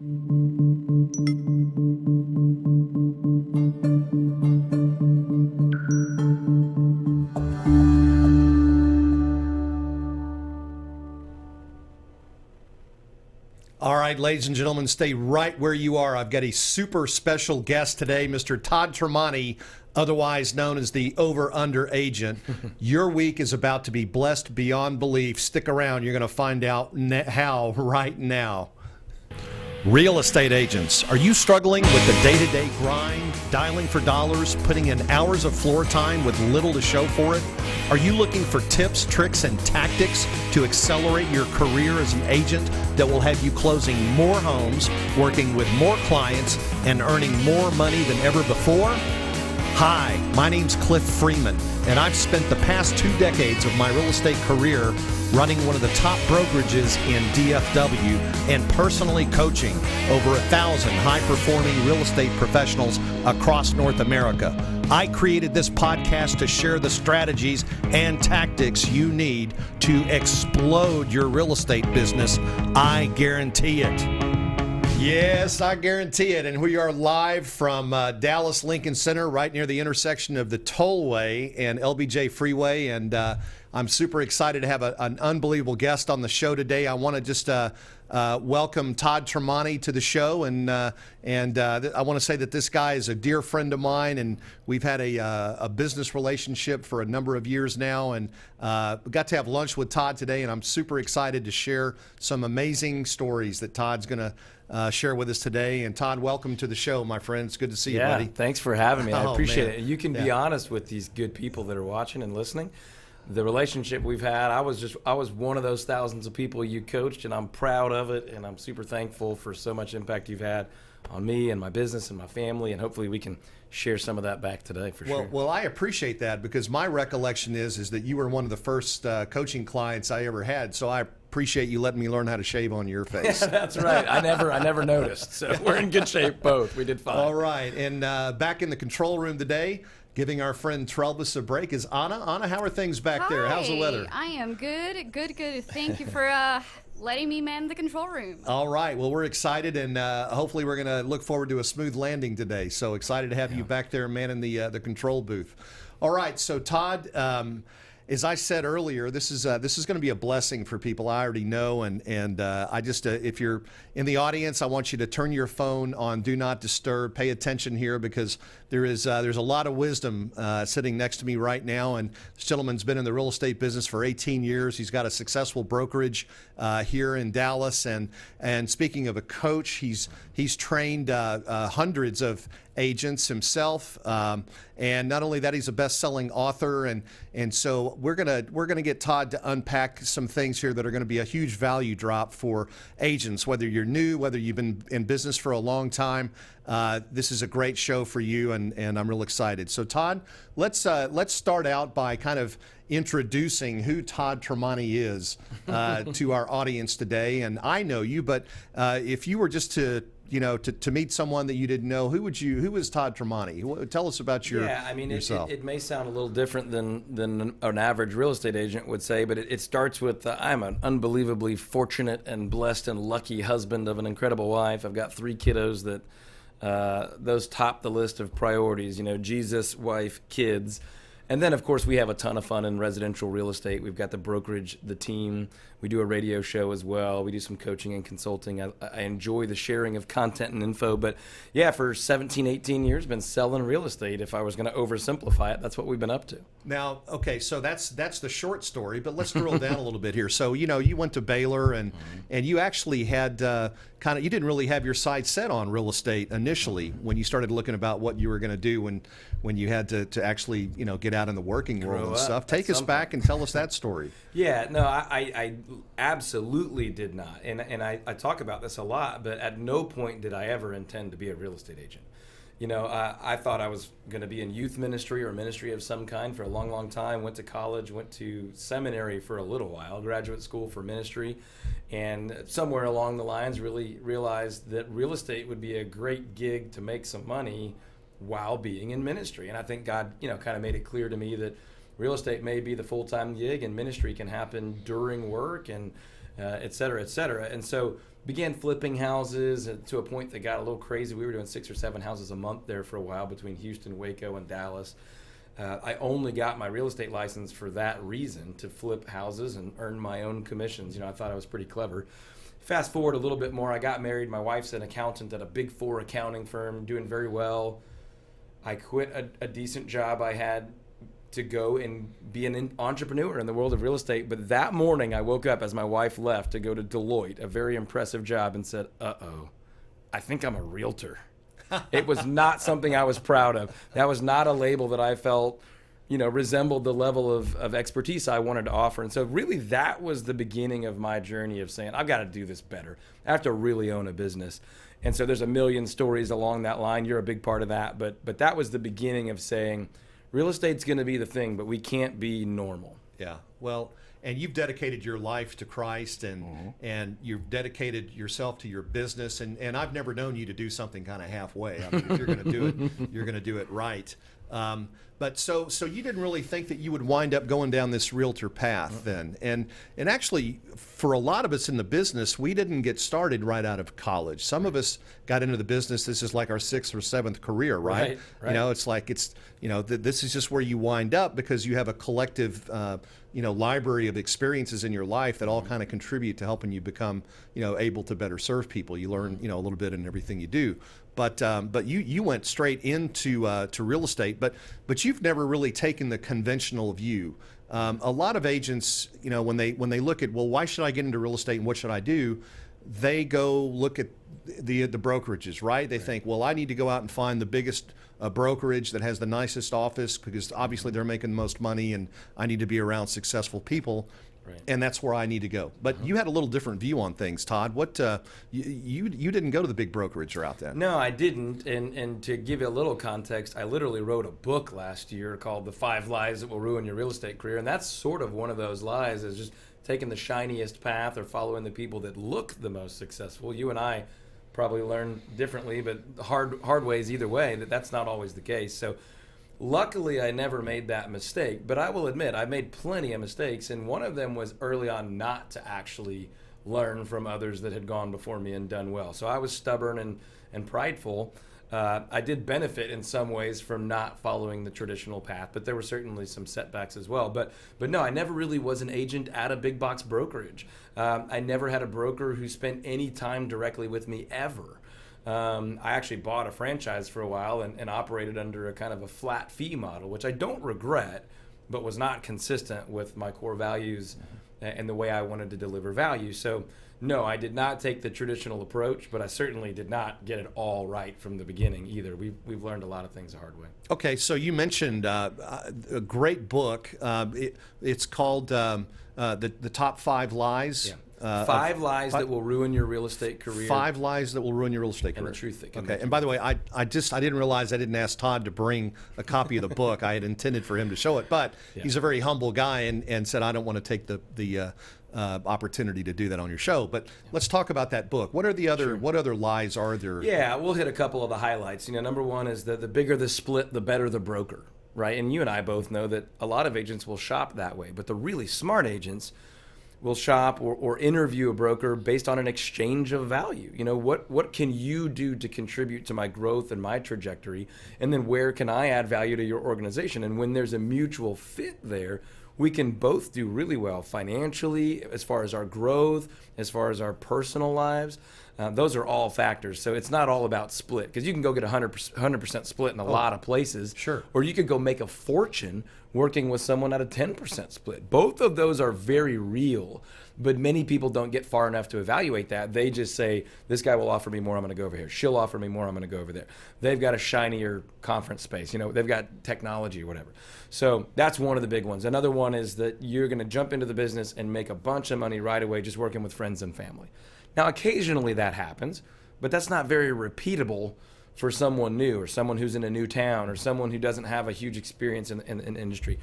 All right, ladies and gentlemen, stay right where you are. I've got a super special guest today, Mr. Todd Tramonte, otherwise known as the over-under agent. Your week is about to be blessed beyond belief. Stick around. You're going to find out how right now. Real estate agents, are you struggling with the day-to-day grind, dialing for dollars, putting in hours of floor time with little to show for it? Are you looking for tips, tricks, and tactics to accelerate your career as an agent that will have you closing more homes, working with more clients, and earning more money than ever before? Hi, my name's Cliff Freeman, and I've spent the past 2 decades of my real estate career running one of the top brokerages in DFW and personally coaching over 1,000 high-performing real estate professionals across North America. I created this podcast to share the strategies and tactics you need to explode your real estate business. I guarantee it. Yes, I guarantee it. And we are live from Dallas Lincoln Center, right near the intersection of the Tollway and LBJ Freeway. And I'm super excited to have an unbelievable guest on the show today. I want to just welcome Todd Tramonte to the show. And I want to say that this guy is a dear friend of mine, and we've had a business relationship for a number of years now. And got to have lunch with Todd today, and I'm super excited to share some amazing stories that Todd's going to share with us today. And Todd, welcome to the show, my friend. It's good to see you, buddy. Thanks for having me. I appreciate it. You can be Yeah. honest with these good people that are watching and listening. The relationship we've had, I was one of those thousands of people you coached, and I'm proud of it, and I'm super thankful for so much impact you've had on me and my business and my family, and hopefully we can share some of that back today for sure. Well, I appreciate that, because my recollection is that you were one of the first coaching clients I ever had. So I appreciate you letting me learn how to shave on your face. Yeah, that's right. I never noticed. So we're in good shape both. We did fine. All right. And back in the control room today, giving our friend Trelvis a break, is Anna. Anna, how are things back there? How's the weather? I am good. Thank you for letting me man the control room. All right. Well, we're excited, and hopefully we're going to look forward to a smooth landing today. So excited to have you back there manning the control booth. All right. So, Todd, as I said earlier, this is going to be a blessing for people I already know, and I just if you're in the audience, I want you to turn your phone on Do Not Disturb. Pay attention here, because there's a lot of wisdom sitting next to me right now. And this gentleman's been in the real estate business for 18 years. He's got a successful brokerage here in Dallas, and speaking of a coach, he's trained hundreds of agents himself, and not only that, he's a best-selling author, and so we're gonna get Todd to unpack some things here that are going to be a huge value drop for agents, whether you're new, whether you've been in business for a long time. This is a great show for you, and I'm real excited. So, Todd, let's start out by kind of introducing who Todd Tramonte is to our audience today. And I know you, but if you were just to meet someone that you didn't know, who is Todd Tramonte? Tell us about yourself. It may sound a little different than an average real estate agent would say, but it starts with I'm an unbelievably fortunate and blessed and lucky husband of an incredible wife. I've got 3 kiddos that those top the list of priorities, Jesus, wife, kids. And then, of course, we have a ton of fun in residential real estate. We've got the brokerage, the team. We do a radio show as well. We do some coaching and consulting. I enjoy the sharing of content and info. But, yeah, for 17, 18 years, been selling real estate. If I was going to oversimplify it, that's what we've been up to. Now, okay, so that's the short story, but let's drill down a little bit here. So, you went to Baylor, and you actually had you didn't really have your sights set on real estate initially when you started looking about what you were going to do when you had to actually, get out in the working world and stuff. Take us back and tell us that story. Yeah, no, I absolutely did not. And I talk about this a lot, but at no point did I ever intend to be a real estate agent. I thought I was going to be in youth ministry or ministry of some kind for a long, long time. Went to college, went to seminary for a little while, graduate school for ministry, and somewhere along the lines really realized that real estate would be a great gig to make some money while being in ministry. And I think God, kind of made it clear to me that real estate may be the full-time gig, and ministry can happen during work, and et cetera, et cetera. And so began flipping houses to a point that got a little crazy. We were doing 6 or 7 houses a month there for a while between Houston, Waco, and Dallas. I only got my real estate license for that reason, to flip houses and earn my own commissions. I thought I was pretty clever. Fast forward a little bit more, I got married. My wife's an accountant at a Big 4 accounting firm, doing very well. I quit a decent job I had to go and be an entrepreneur in the world of real estate. But that morning, I woke up as my wife left to go to Deloitte, a very impressive job, and said, uh-oh, I think I'm a realtor. It was not something I was proud of. That was not a label that I felt resembled the level of expertise I wanted to offer. And so really that was the beginning of my journey of saying, I've got to do this better. I have to really own a business. And so there's a million stories along that line. You're a big part of that. But that was the beginning of saying, real estate's going to be the thing, but we can't be normal. Yeah. Well, and you've dedicated your life to Christ, and you've dedicated yourself to your business. And I've never known you to do something kind of halfway. I mean, if you're going to do it, you're going to do it right. But so you didn't really think that you would wind up going down this realtor path then. And actually, for a lot of us in the business, we didn't get started right out of college. Some of us got into the business. This is like our 6th or 7th career, right? It's like this is just where you wind up because you have a collective library of experiences in your life that all kind of contribute to helping you become able to better serve people. You learn a little bit in everything you do. But you went straight into to real estate, but you've never really taken the conventional view. A lot of agents, when they look at, well, why should I get into real estate and what should I do? They go look at the brokerages, right? They think, well, I need to go out and find the biggest brokerage that has the nicest office because obviously they're making the most money, and I need to be around successful people. Right. And that's where I need to go. But you had a little different view on things, Todd. What you didn't go to the big brokerage route then? No, I didn't. And to give you a little context, I literally wrote a book last year called The 5 Lies That Will Ruin Your Real Estate Career. And that's sort of one of those lies, is just taking the shiniest path or following the people that look the most successful. You and I probably learn differently, but hard ways either way, that's not always the case. So luckily, I never made that mistake, but I will admit I made plenty of mistakes, and one of them was early on not to actually learn from others that had gone before me and done well. So I was stubborn and prideful. I did benefit in some ways from not following the traditional path, but there were certainly some setbacks as well. But no, I never really was an agent at a big box brokerage. I never had a broker who spent any time directly with me ever. I actually bought a franchise for a while and operated under a kind of a flat fee model, which I don't regret, but was not consistent with my core values and the way I wanted to deliver value. So no, I did not take the traditional approach, but I certainly did not get it all right from the beginning either. We've learned a lot of things the hard way. Okay, so you mentioned a great book. It's called the Top 5 Lies. Yeah. 5 lies that will ruin your real estate career. 5 lies that will ruin your real estate career. And the truth that can. Okay. And by the way, I didn't realize I didn't ask Todd to bring a copy of the book. I had intended for him to show it, but he's a very humble guy and said I don't want to take the opportunity to do that on your show. But let's talk about that book. What are the other What other lies are there? Yeah, we'll hit a couple of the highlights. Number one is that the bigger the split, the better the broker, right? And you and I both know that a lot of agents will shop that way, but the really smart agents will shop or interview a broker based on an exchange of value. What can you do to contribute to my growth and my trajectory? And then where can I add value to your organization? And when there's a mutual fit there, we can both do really well financially, as far as our growth, as far as our personal lives. Those are all factors. So it's not all about split, because you can go get 100% split in a lot of places. Sure. Or you could go make a fortune working with someone at a 10% split. Both of those are very real, but many people don't get far enough to evaluate that. They just say, this guy will offer me more, I'm going to go over here. She'll offer me more, I'm going to go over there. They've got a shinier conference space. They've got technology or whatever. So that's one of the big ones. Another one is that you're going to jump into the business and make a bunch of money right away just working with friends and family. Now, occasionally that happens, but that's not very repeatable for someone new or someone who's in a new town or someone who doesn't have a huge experience in the industry.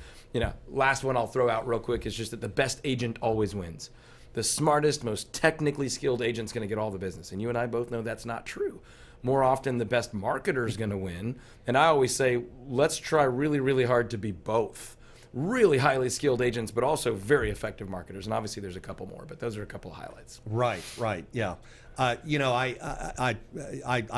Last one I'll throw out real quick is just that the best agent always wins. The smartest, most technically skilled agent's going to get all the business. And you and I both know that's not true. More often, the best marketer is going to win. And I always say, let's try really, really hard to be both. really highly skilled agents, but also very effective marketers. And obviously there's a couple more, but those are a couple of highlights. Right, yeah. I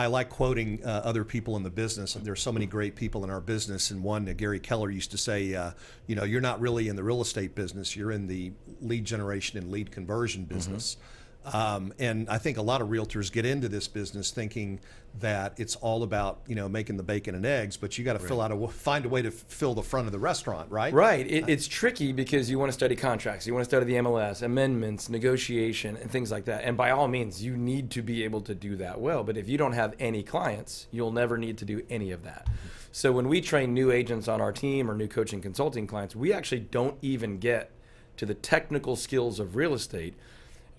like quoting other people in the business. There's so many great people in our business, and one, Gary Keller, used to say, you're not really in the real estate business, you're in the lead generation and lead conversion business. And I think a lot of realtors get into this business thinking that it's all about making the bacon and eggs, but you got to find a way to fill the front of the restaurant, right? Right. It's tricky because you want to study contracts, you want to study the MLS, amendments, negotiation, and things like that. And by all means, you need to be able to do that well. But if you don't have any clients, you'll never need to do any of that. So when we train new agents on our team or new coaching consulting clients, we actually don't even get to the technical skills of real estate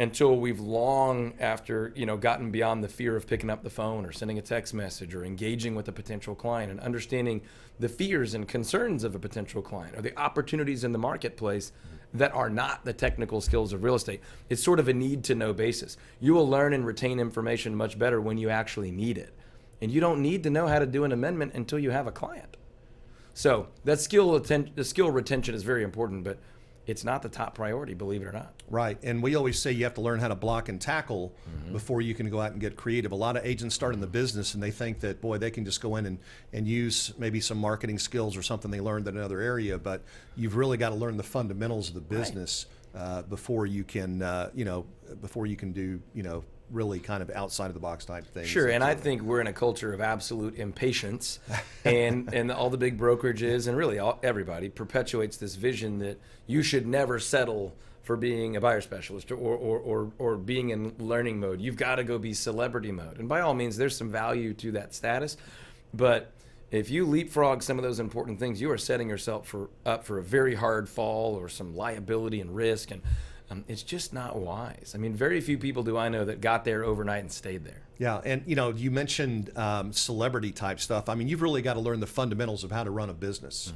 until we've long after gotten beyond the fear of picking up the phone or sending a text message or engaging with a potential client and understanding the fears and concerns of a potential client or the opportunities in the marketplace that are not the technical skills of real estate. It's sort of a need to know basis. You will learn and retain information much better when you actually need it. And you don't need to know how to do an amendment until you have a client. So that the skill retention is very important, but it's not the top priority, believe it or not. Right. And we always say you have to learn how to block and tackle before you can go out and get creative. A lot of agents start in the business and they think that, boy, they can just go in and use maybe some marketing skills or something they learned in another area. But you've really got to learn the fundamentals of the business before you can, before you can do, really kind of outside of the box type things. Sure, and I think we're in a culture of absolute impatience, and all the big brokerages and really everybody perpetuates this vision that you should never settle for being a buyer specialist or being in learning mode. You've got to go be celebrity mode. And by all means, there's some value to that status, but if you leapfrog some of those important things, you are setting yourself up for a very hard fall or some liability and risk, and it's just not wise. I mean, very few people do I know that got there overnight and stayed there. Yeah, and you mentioned celebrity type stuff. I mean, you've really got to learn the fundamentals of how to run a business.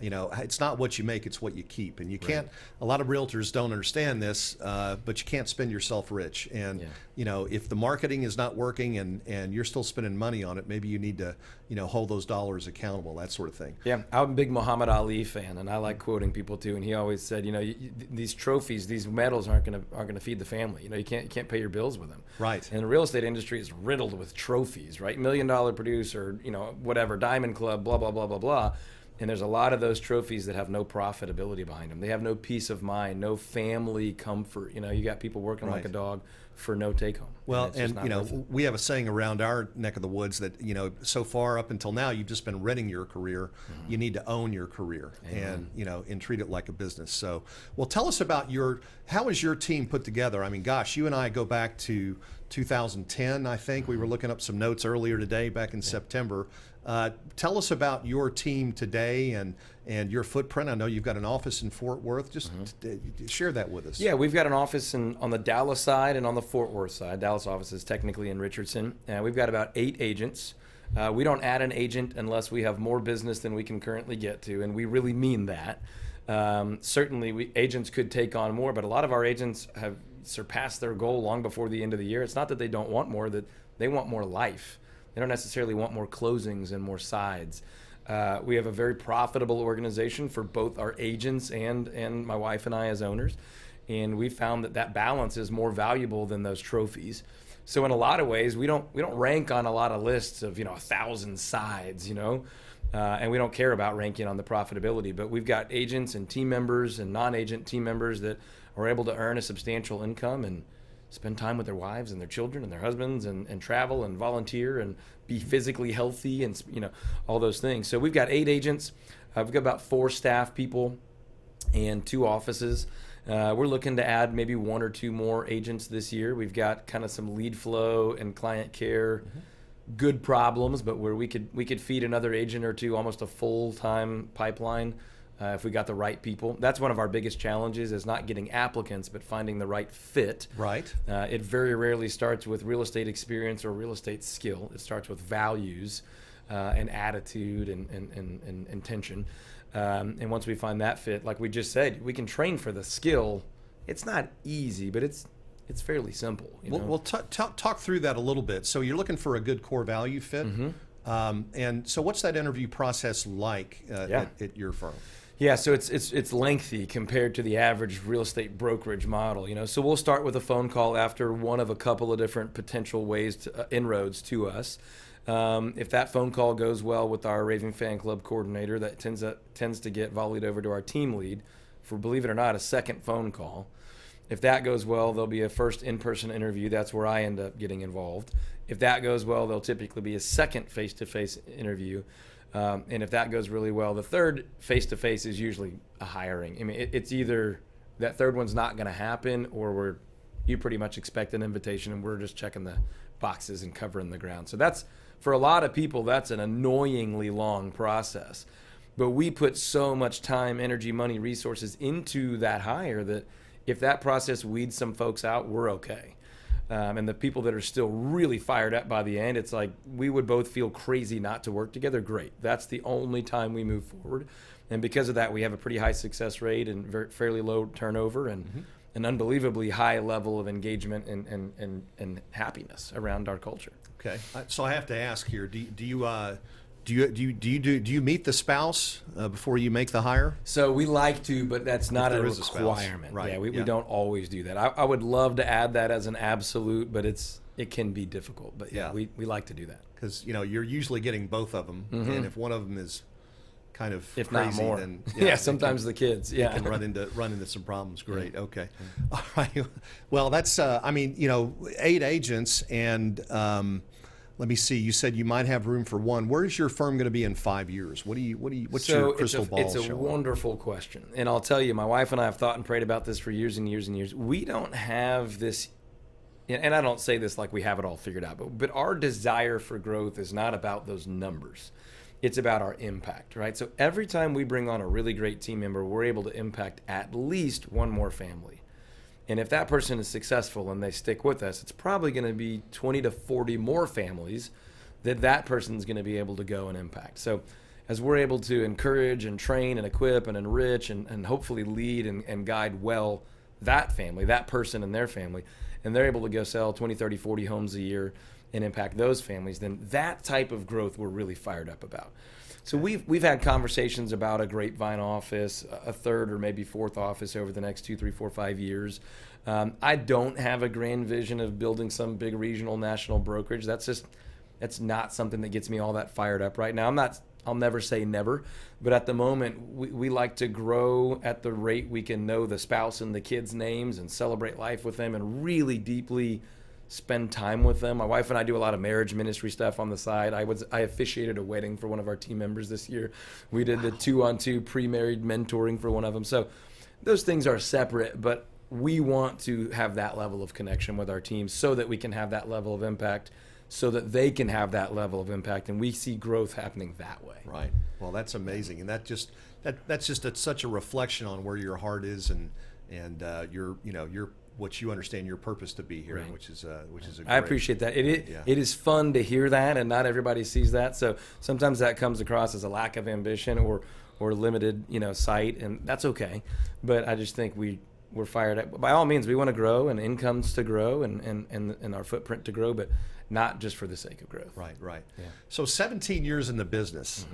It's not what you make, it's what you keep. And you can't, a lot of realtors don't understand this, but you can't spend yourself rich. And, if the marketing is not working and you're still spending money on it, maybe you need to, hold those dollars accountable, that sort of thing. Yeah, I'm a big Muhammad Ali fan, and I like quoting people too. And he always said, these trophies, these medals aren't gonna feed the family. You can't pay your bills with them. Right. And the real estate industry is riddled with trophies, right? $1 million producer, whatever, Diamond Club, blah, blah, blah, blah, blah. And there's a lot of those trophies that have no profitability behind them. They have no peace of mind, no family comfort. You got people working like a dog for no take home. Well, and we have a saying around our neck of the woods that, so far up until now, you've just been renting your career. You need to own your career and treat it like a business. So, well, tell us about how is your team put together? I mean, gosh, you and I go back to 2010, I think. We were looking up some notes earlier today, back in September. Tell us about your team today and your footprint. I know you've got an office in Fort Worth. Just share that with us. Yeah, we've got an office on the Dallas side and on the Fort Worth side. Dallas office is technically in Richardson. We've got about 8 agents. We don't add an agent unless we have more business than we can currently get to, and we really mean that. Certainly, agents could take on more, but a lot of our agents have surpassed their goal long before the end of the year. It's not that they don't want more, that they want more life. They don't necessarily want more closings and more sides. We have a very profitable organization for both our agents and my wife and I as owners. And we found that balance is more valuable than those trophies. So in a lot of ways, we don't rank on a lot of lists of 1,000 sides, and we don't care about ranking on the profitability. But we've got agents and team members and non-agent team members that are able to earn a substantial income and spend time with their wives and their children and their husbands and travel and volunteer and be physically healthy and all those things. So we've got 8 agents. We've got about 4 staff people and 2 offices. We're looking to add maybe 1 or 2 more agents this year. We've got kind of some lead flow and client care good problems, but where we could feed another agent or 2 almost a full-time pipeline if we got the right people. That's one of our biggest challenges, is not getting applicants, but finding the right fit. Right. It very rarely starts with real estate experience or real estate skill. It starts with values and attitude and intention. And once we find that fit, like we just said, we can train for the skill. It's not easy, but it's fairly simple. Well, talk through that a little bit. So you're looking for a good core value fit. And so what's that interview process like at your firm? Yeah, so it's lengthy compared to the average real estate brokerage model, So we'll start with a phone call after one of a couple of different potential ways to inroads to us. If that phone call goes well with our Raving Fan Club coordinator, that tends to get volleyed over to our team lead for, believe it or not, a second phone call. If that goes well, there'll be a first in-person interview. That's where I end up getting involved. If that goes well, there'll typically be a second face-to-face interview. And if that goes really well, the third face-to-face is usually a hiring. I mean, it's either that third one's not going to happen, or you pretty much expect an invitation and we're just checking the boxes and covering the ground. So that's, for a lot of people, that's an annoyingly long process. But we put so much time, energy, money, resources into that hire that if that process weeds some folks out, we're okay. And the people that are still really fired up by the end, it's like we would both feel crazy not to work together. Great. That's the only time we move forward. And because of that, we have a pretty high success rate and fairly low turnover and an unbelievably high level of engagement and happiness around our culture. Okay. So I have to ask here, do you meet the spouse before you make the hire? So we like to, but that's not a there is a spouse. requirement. Right. Yeah, we don't always do that. I would love to add that as an absolute, but it can be difficult. But yeah, we like to do that. Because you're usually getting both of them, and if one of them is kind of if crazy, not more, then sometimes the kids can run into some problems. Great. Okay. All right. Well, that's 8 agents and. Let me see. You said you might have room for one. Where is your firm going to be in 5 years? What's your crystal ball It's a showing? wonderful question. And I'll tell you, my wife and I have thought and prayed about this for years and years and years. We don't have this, and I don't say this like we have it all figured out, but our desire for growth is not about those numbers. It's about our impact, right? So every time we bring on a really great team member, we're able to impact at least one more family. And if that person is successful and they stick with us, it's probably going to be 20 to 40 more families that person's going to be able to go and impact. So as we're able to encourage and train and equip and enrich and hopefully lead and guide well that family, that person and their family, and they're able to go sell 20, 30, 40 homes a year and impact those families, then that type of growth we're really fired up about. So we've had conversations about a grapevine office, a third or maybe fourth office over the next 2, 3, 4, 5 years. I don't have a grand vision of building some big regional national brokerage. That's not something that gets me all that fired up right now. I'll never say never, but at the moment we like to grow at the rate we can know the spouse and the kids' names and celebrate life with them and really deeply spend time with them. My wife and I do a lot of marriage ministry stuff on the side. I officiated a wedding for one of our team members this year. We did the 2-on-2 pre-married mentoring for one of them. So those things are separate, but we want to have that level of connection with our team so that we can have that level of impact, so that they can have that level of impact, and we see growth happening that way. Right. Well, that's amazing, and that's just such a reflection on where your heart is and your what you understand your purpose to be here, Right. which is a great, I appreciate that. It is fun to hear that, and not everybody sees that. So sometimes that comes across as a lack of ambition or limited, sight, and that's okay. But I just think we're fired up. By all means, we want to grow and incomes to grow and our footprint to grow, but not just for the sake of growth. Right. Yeah. So 17 years in the business.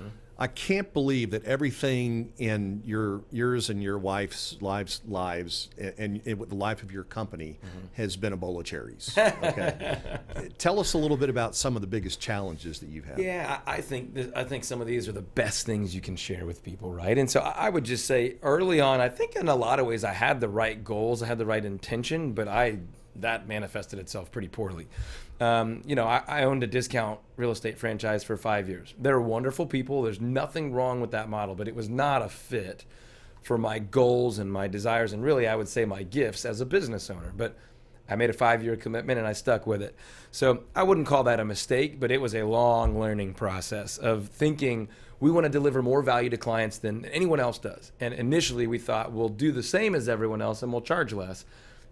I can't believe that everything in yours and your wife's lives and with the life of your company has been a bowl of cherries. Okay. Tell us a little bit about some of the biggest challenges that you've had. Yeah, I think some of these are the best things you can share with people, right? And so I would just say early on, I think in a lot of ways I had the right goals, I had the right intention, but that manifested itself pretty poorly. I owned a discount real estate franchise for 5 years. They're wonderful people. There's nothing wrong with that model, but it was not a fit for my goals and my desires, and really I would say my gifts as a business owner. But I made a 5-year commitment and I stuck with it. So I wouldn't call that a mistake, but it was a long learning process of thinking we want to deliver more value to clients than anyone else does. And initially we thought we'll do the same as everyone else and we'll charge less.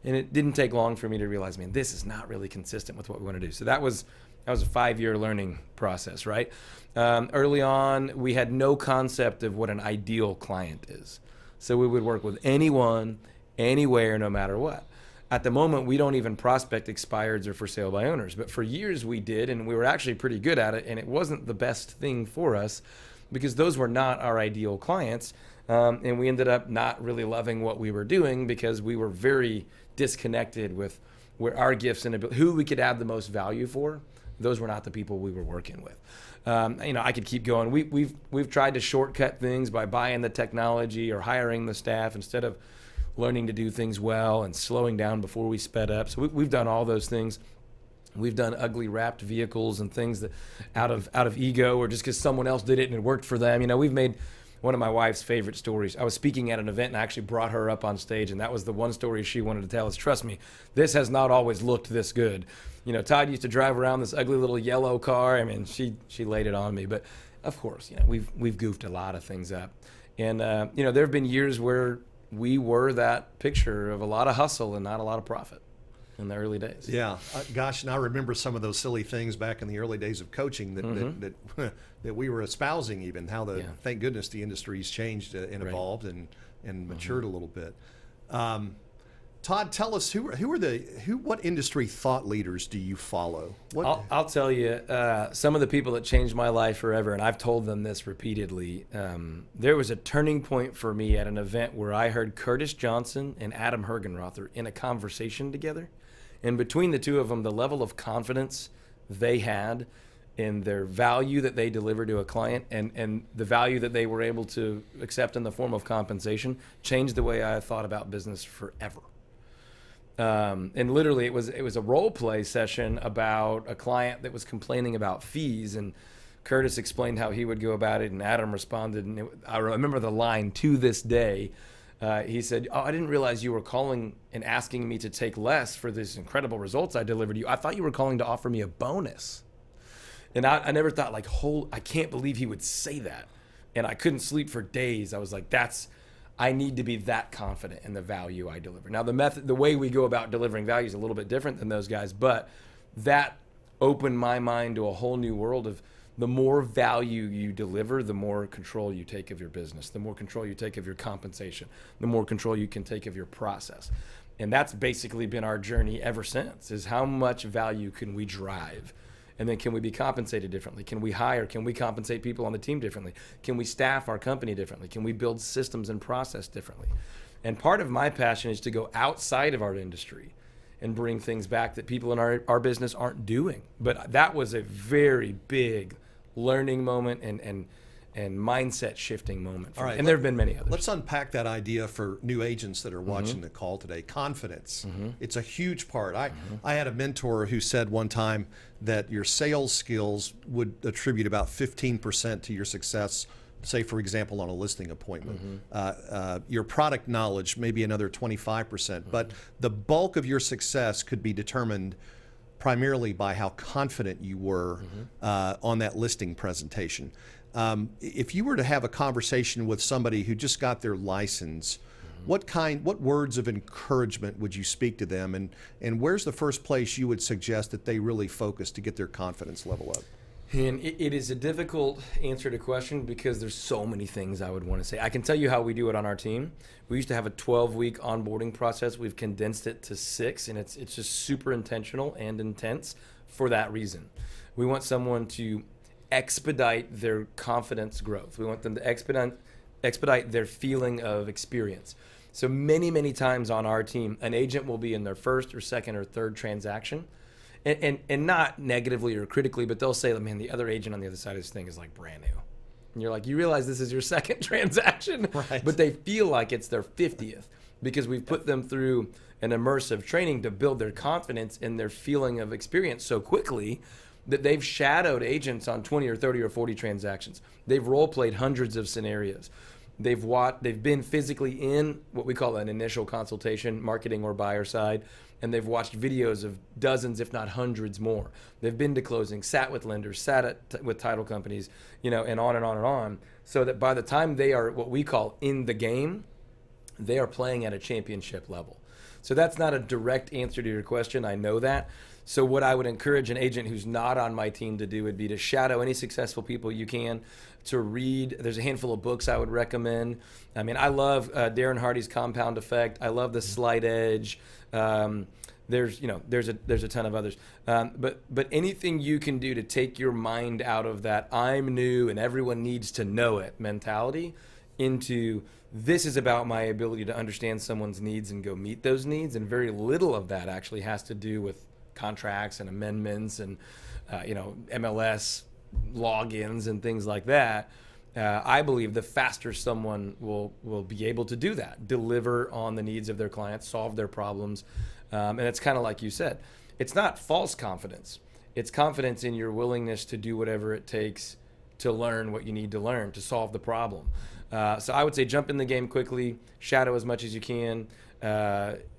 And it didn't take long for me to realize, man, this is not really consistent with what we want to do. So that was a 5-year learning process, right? Early on, we had no concept of what an ideal client is. So we would work with anyone, anywhere, no matter what. At the moment, we don't even prospect expireds or for sale by owners. But for years we did, and we were actually pretty good at it, and it wasn't the best thing for us because those were not our ideal clients. And we ended up not really loving what we were doing because we were very disconnected with where our gifts and who we could add the most value for. Those were not the people we were working with. I could keep going. We've tried to shortcut things by buying the technology or hiring the staff instead of learning to do things well and slowing down before we sped up. So we've done all those things. We've done ugly wrapped vehicles and things that out of ego or just because someone else did it and it worked for them. We've made one of my wife's favorite stories. I was speaking at an event and I actually brought her up on stage, and that was the one story she wanted to tell is, trust me, this has not always looked this good. Todd used to drive around this ugly little yellow car. She laid it on me, but of course, we've goofed a lot of things up. And, there have been years where we were that picture of a lot of hustle and not a lot of profit in the early days. Yeah, gosh, and I remember some of those silly things back in the early days of coaching that we were espousing. Even how thank goodness the industry's changed and evolved and matured a little bit. Todd, tell us what industry thought leaders do you follow? I'll tell you some of the people that changed my life forever, and I've told them this repeatedly. There was a turning point for me at an event where I heard Curtis Johnson and Adam Hergenrother in a conversation together. And between the two of them, the level of confidence they had in their value that they delivered to a client and the value that they were able to accept in the form of compensation changed the way I thought about business forever. And literally it was a role play session about a client that was complaining about fees, and Curtis explained how he would go about it, and Adam responded, and I remember the line to this day. He said, "Oh, I didn't realize you were calling and asking me to take less for these incredible results I delivered you. I thought you were calling to offer me a bonus." And I never thought I can't believe he would say that. And I couldn't sleep for days. I was like, I need to be that confident in the value I deliver. Now the way we go about delivering value is a little bit different than those guys, but that opened my mind to a whole new world of the more value you deliver, the more control you take of your business, the more control you take of your compensation, the more control you can take of your process. And that's basically been our journey ever since, is how much value can we drive? And then can we be compensated differently? Can we hire? Can we compensate people on the team differently? Can we staff our company differently? Can we build systems and process differently? And part of my passion is to go outside of our industry and bring things back that people in our business aren't doing. But that was a very big learning moment and mindset shifting moment for me. And there have been many others. Let's unpack that idea for new agents that are watching the call today. Confidence. It's a huge part. I had a mentor who said one time that your sales skills would attribute about 15% to your success, say, for example, on a listing appointment. Your product knowledge, maybe another 25%. But the bulk of your success could be determined primarily by how confident you were on that listing presentation. If you were to have a conversation with somebody who just got their license, what words of encouragement would you speak to them, and where's the first place you would suggest that they really focus to get their confidence level up? And it is a difficult answer to question because there's so many things I would want to say. I can tell you how we do it on our team. We used to have a 12-week onboarding process. We've condensed it to 6, and it's just super intentional and intense for that reason. We want someone to expedite their confidence growth. We want them to expedite their feeling of experience. So many times on our team, an agent will be in their first or second or third transaction. And not negatively or critically, but they'll say, man, the other agent on the other side of this thing is like brand new. And you're like, you realize this is your second transaction, right? But they feel like it's their 50th because we've put them through an immersive training to build their confidence in their feeling of experience so quickly that they've shadowed agents on 20 or 30 or 40 transactions. They've role-played hundreds of scenarios. They've been physically in what we call an initial consultation, marketing or buyer side, and they've watched videos of dozens, if not hundreds more. They've been to closing, sat with lenders, with title companies, and on and on and on, so that by the time they are what we call in the game, they are playing at a championship level. So that's not a direct answer to your question. I know that. So what I would encourage an agent who's not on my team to do would be to shadow any successful people you can, to read. There's a handful of books I would recommend. I mean, I love Darren Hardy's Compound Effect. I love The Slight Edge. There's a ton of others. But anything you can do to take your mind out of that I'm new and everyone needs to know it mentality into This is about my ability to understand someone's needs and go meet those needs, and very little of that actually has to do with contracts and amendments and MLS logins and things like that. I believe the faster someone will be able to do that, deliver on the needs of their clients, solve their problems, and it's kind of like you said, it's not false confidence. It's confidence in your willingness to do whatever it takes to learn what you need to learn to solve the problem. So I would say jump in the game quickly, shadow as much as you can,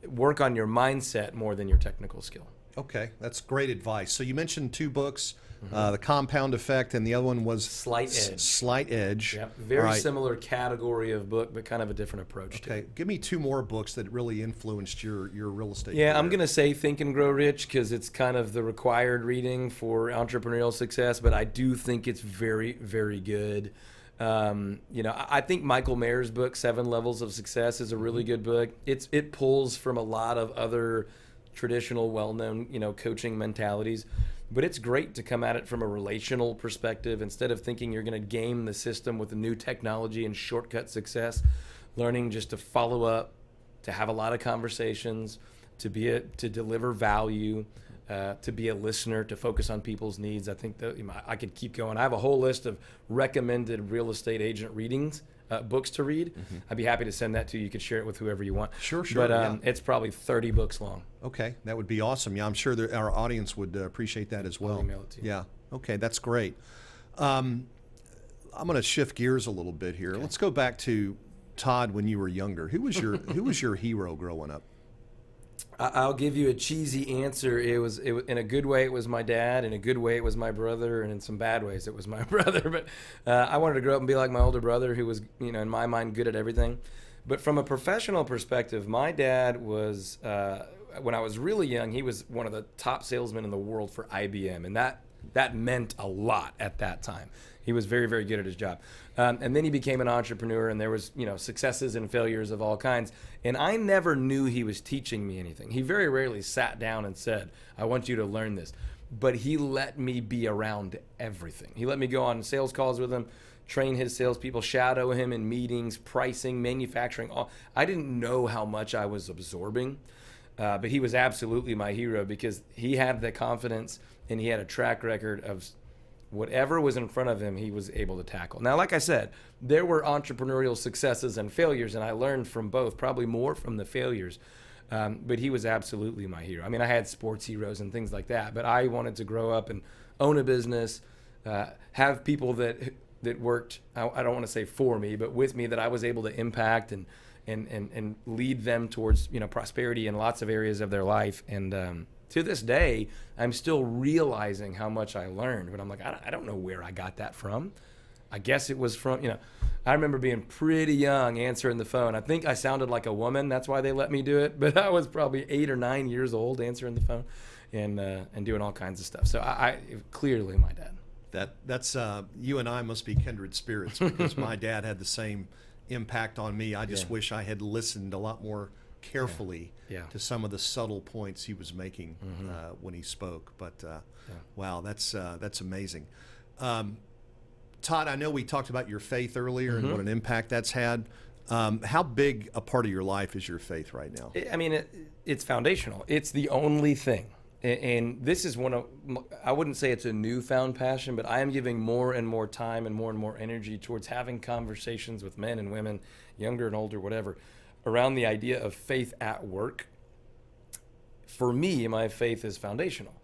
work on your mindset more than your technical skill. Okay, that's great advice. So you mentioned 2 books, The Compound Effect, and the other one was Slight Edge. Slight Edge. Yep. Very similar category of book, but kind of a different approach to it. Okay, give me 2 more books that really influenced your real estate Yeah, career. I'm going to say Think and Grow Rich because it's kind of the required reading for entrepreneurial success, but I do think it's very, very good. I think Michael Mayer's book, 7 Levels of Success, is a really good book. It pulls from a lot of other traditional, well-known, coaching mentalities, but it's great to come at it from a relational perspective instead of thinking you're going to game the system with a new technology and shortcut success. Learning just to follow up, to have a lot of conversations, to deliver value, to be a listener, to focus on people's needs. I think that I could keep going. I have a whole list of recommended real estate agent readings, books to read. I'd be happy to send that to you. You could share it with whoever you want. Sure. But it's probably 30 books long. Okay, that would be awesome. Yeah, I'm sure our audience would appreciate that as well. I'll email it to you. Yeah. Okay, that's great. I'm going to shift gears a little bit here. Okay. Let's go back to Todd when you were younger. Who was your hero growing up? I'll give you a cheesy answer. It was in a good way, it was my dad. In a good way, it was my brother. And in some bad ways, it was my brother. But I wanted to grow up and be like my older brother, who was, in my mind, good at everything. But from a professional perspective, my dad was, when I was really young, he was one of the top salesmen in the world for IBM. And that meant a lot at that time. He was very, very good at his job. And then he became an entrepreneur, and there was, successes and failures of all kinds. And I never knew he was teaching me anything. He very rarely sat down and said, I want you to learn this. But he let me be around everything. He let me go on sales calls with him, train his salespeople, shadow him in meetings, pricing, manufacturing. I didn't know how much I was absorbing, but he was absolutely my hero because he had the confidence and he had a track record of whatever was in front of him, he was able to tackle. Now, like I said, there were entrepreneurial successes and failures, and I learned from both, probably more from the failures. But he was absolutely my hero. I mean, I had sports heroes and things like that, but I wanted to grow up and own a business, have people that worked, I don't want to say for me, but with me, that I was able to impact and lead them towards, prosperity in lots of areas of their life. And to this day, I'm still realizing how much I learned, but I'm like, I don't know where I got that from. I guess it was from, I remember being pretty young answering the phone. I think I sounded like a woman. That's why they let me do it. But I was probably 8 or 9 years old answering the phone and doing all kinds of stuff. So I clearly my dad. That's you and I must be kindred spirits because my dad had the same impact on me. I just wish I had listened a lot more carefully to some of the subtle points he was making when he spoke. But wow, that's amazing. Todd, I know we talked about your faith earlier and what an impact that's had. How big a part of your life is your faith right now? I mean, it's foundational. It's the only thing. And this is one of, I wouldn't say it's a newfound passion, but I am giving more and more time and more energy towards having conversations with men and women, younger and older, whatever, around the idea of faith at work. For me, my faith is foundational.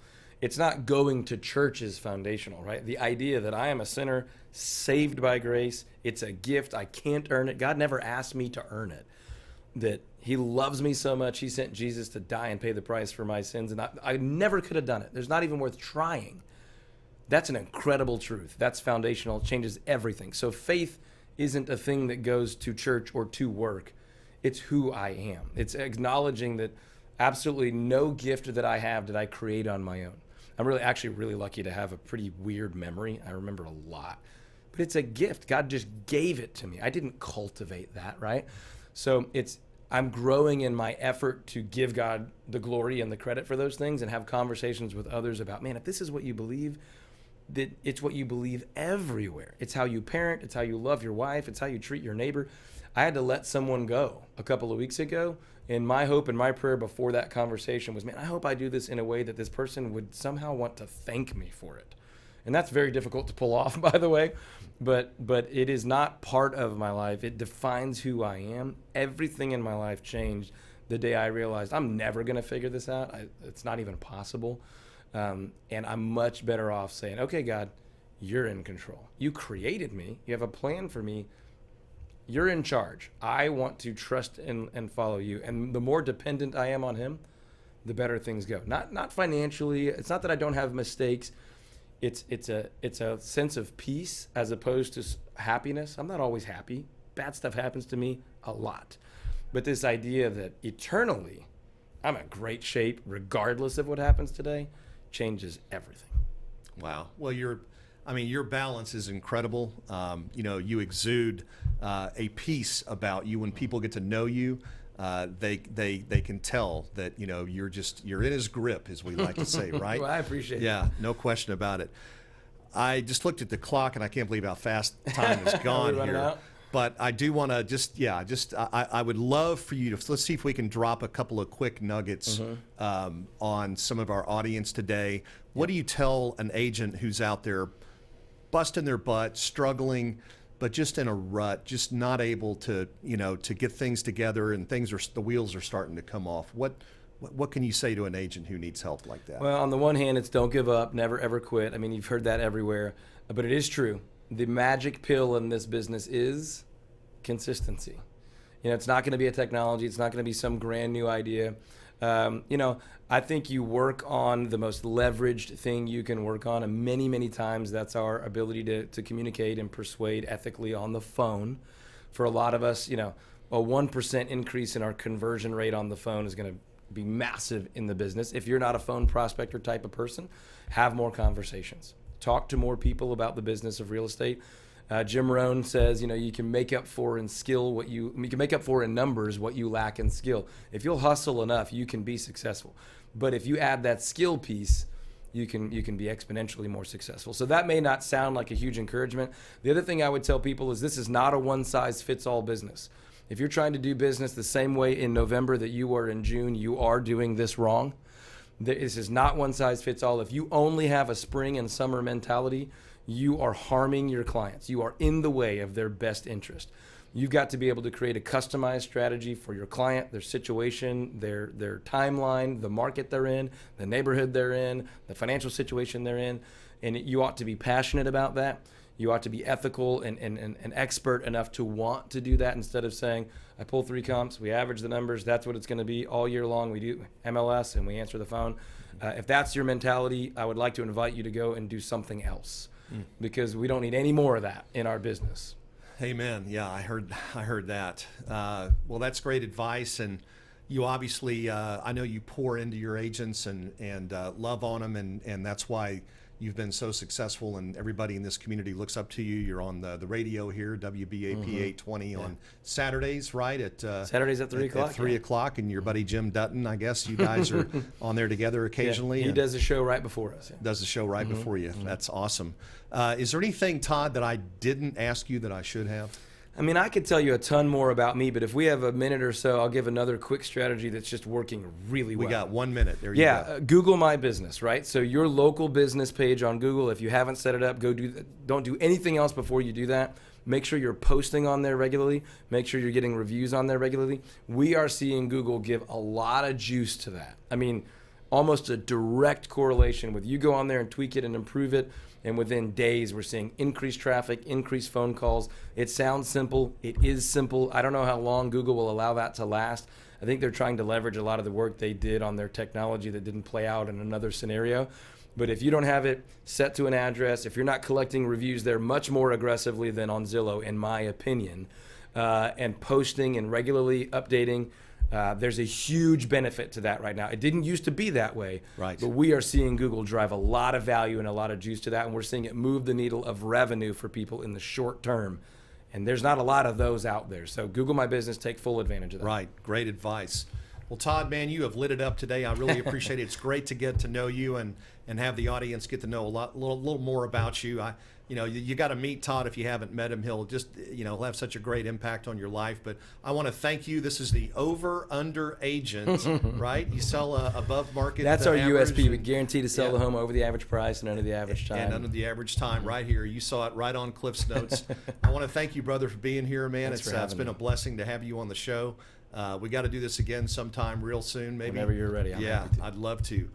It's not going to church is foundational, right? The idea that I am a sinner saved by grace, it's a gift, I can't earn it. God never asked me to earn it. That he loves me so much, he sent Jesus to die and pay the price for my sins, and I never could have done it. There's not even worth trying. That's an incredible truth. That's foundational. It changes everything. So faith isn't a thing that goes to church or to work. It's who I am. It's acknowledging that absolutely no gift that I have did I create on my own. I'm really lucky to have a pretty weird memory. I remember a lot. But it's a gift. God just gave it to me. I didn't cultivate that, right? So I'm growing in my effort to give God the glory and the credit for those things and have conversations with others about, man, if this is what you believe, that it's what you believe everywhere. It's how you parent. It's how you love your wife. It's how you treat your neighbor. I had to let someone go a couple of weeks ago. And my hope and my prayer before that conversation was, man, I hope I do this in a way that this person would somehow want to thank me for it. And that's very difficult to pull off, by the way. But it is not part of my life. It defines who I am. Everything in my life changed the day I realized I'm never going to figure this out. It's not even possible. And I'm much better off saying, okay, God, you're in control. You created me. You have a plan for me. You're in charge. I want to trust and follow you. And the more dependent I am on him, the better things go. Not financially. It's not that I don't have mistakes. It's a sense of peace as opposed to happiness. I'm not always happy. Bad stuff happens to me a lot. But this idea that eternally I'm in great shape regardless of what happens today changes everything. Wow. Well, your balance is incredible. You exude a peace about you. When people get to know you, they can tell that you're in his grip, as we like to say, right? Well, I appreciate it. Yeah, no question about it. I just looked at the clock and I can't believe how fast time has gone here. Out? But I do want to I would love for you to, let's see if we can drop a couple of quick nuggets on some of our audience today. What do you tell an agent who's out there busting their butt, struggling, but just in a rut, just not able to get things together, and the wheels are starting to come off? What can you say to an agent who needs help like that? Well, on the one hand, it's don't give up, never ever quit. I mean, you've heard that everywhere, but it is true. The magic pill in this business is consistency. It's not going to be a technology. It's not going to be some grand new idea. I think you work on the most leveraged thing you can work on, and many, many times that's our ability to communicate and persuade ethically on the phone. For a lot of us, a 1% increase in our conversion rate on the phone is going to be massive in the business. If you're not a phone prospector type of person, have more conversations. Talk to more people about the business of real estate. Jim Rohn says, you can make up for in skill you can make up for in numbers what you lack in skill. If you'll hustle enough, you can be successful. But if you add that skill piece, you can be exponentially more successful. So that may not sound like a huge encouragement. The other thing I would tell people is this is not a one-size-fits-all business. If you're trying to do business the same way in November that you were in June, you are doing this wrong. This is not one size fits all. If you only have a spring and summer mentality, you are harming your clients. You are in the way of their best interest. You've got to be able to create a customized strategy for your client, their situation, their timeline, the market they're in, the neighborhood they're in, the financial situation they're in. And you ought to be passionate about that. You ought to be ethical and expert enough to want to do that, instead of saying, I pull 3 comps, we average the numbers, that's what it's going to be all year long. We do MLS and we answer the phone. If that's your mentality, I would like to invite you to go and do something else, because we don't need any more of that in our business. Amen. Yeah, I heard that. Well, that's great advice. And you obviously, I know you pour into your agents and love on them, and that's why you've been so successful, and everybody in this community looks up to you. You're on the radio here, WBAP 820 on Saturdays, right? Saturdays at 3 o'clock. At 3 o'clock, and your buddy Jim Dutton, I guess you guys are on there together occasionally. Yeah, he does the show right before us. Yeah. Does the show right before you. That's awesome. Is there anything, Todd, that I didn't ask you that I should have? I mean, I could tell you a ton more about me, but if we have a minute or so, I'll give another quick strategy that's just working really well. We got 1 minute. There you go. Google My Business, right? So your local business page on Google, if you haven't set it up, go do that. Don't do anything else before you do that. Make sure you're posting on there regularly. Make sure you're getting reviews on there regularly. We are seeing Google give a lot of juice to that. I mean, almost a direct correlation with you go on there and tweak it and improve it. And within days, we're seeing increased traffic, increased phone calls. It sounds simple. It is simple. I don't know how long Google will allow that to last. I think they're trying to leverage a lot of the work they did on their technology that didn't play out in another scenario. But if you don't have it set to an address, if you're not collecting reviews there much more aggressively than on Zillow, in my opinion, and posting and regularly updating, there's a huge benefit to that right now. It didn't used to be that way, right? But we are seeing Google drive a lot of value and a lot of juice to that, and we're seeing it move the needle of revenue for people in the short term. And there's not a lot of those out there. So Google My Business, take full advantage of that. Right. Great advice. Well, Todd, man, you have lit it up today. I really appreciate it. It's great to get to know you and have the audience get to know a little more about you. You got to meet Todd if you haven't met him. He'll just, he'll have such a great impact on your life. But I want to thank you. This is the over-under agent, right? You sell above market. That's our USP. We and, guarantee to sell the home over the average price and under the average time. And under the average time, right here. You saw it right on Cliff's notes. I want to thank you, brother, for being here, man. It's been a blessing to have you on the show. We got to do this again sometime real soon, maybe. Whenever you're ready. I'd love to.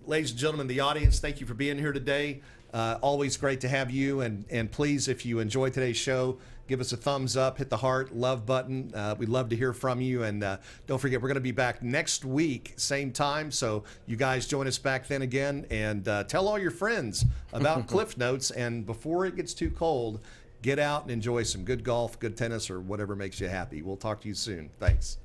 Ladies and gentlemen, the audience, thank you for being here today. Always great to have you. And please, if you enjoyed today's show, give us a thumbs up, hit the heart, love button. We'd love to hear from you. And don't forget, we're going to be back next week, same time. So you guys join us back then again. And tell all your friends about Cliff Notes. And before it gets too cold, get out and enjoy some good golf, good tennis, or whatever makes you happy. We'll talk to you soon. Thanks.